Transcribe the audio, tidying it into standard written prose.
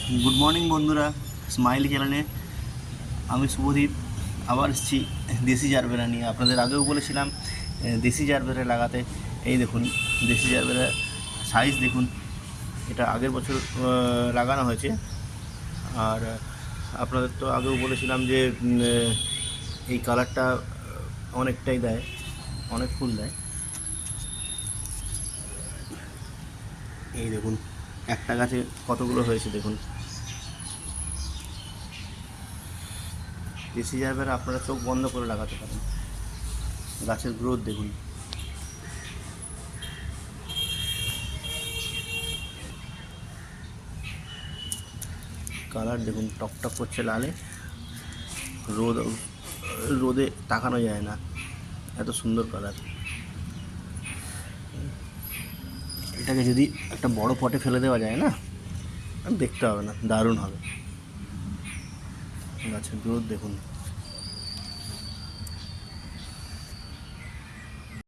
Good morning বন্ধুরা, smiley চ্যানেলে আমি শুভদীপ আবার এসেছি দেশি জারবেরা নিয়ে। আপনাদের আগেও বলেছিলাম দেশি জারবেরা লাগাতে। এই দেখুন দেশি জারবেরা সাইজ দেখুন, এটা আগের বছর লাগানো হয়েছে। আর আপনাদের তো আগেও বলেছিলাম যে এই কালারটা অনেকটাই দেয়, অনেক ফুল দেয়। এই দেখুন একটা গাছে কতগুলো হয়েছে দেখুন। দেশি জারবেরা আপনারা চোখ বন্ধ করে লাগাতে পারেন। গাছের গ্রোথ দেখুন। কালার দেখুন, টকটক করছে লালে। রোদ রোদে তাকানো যায় না, এত সুন্দর কালার। এটাকে যদি একটা বড় পটে ফেলে দেওয়া যায় না, আর দেখতে হবে না, দারুণ হবে। গাছের গ্রোথ দেখুন।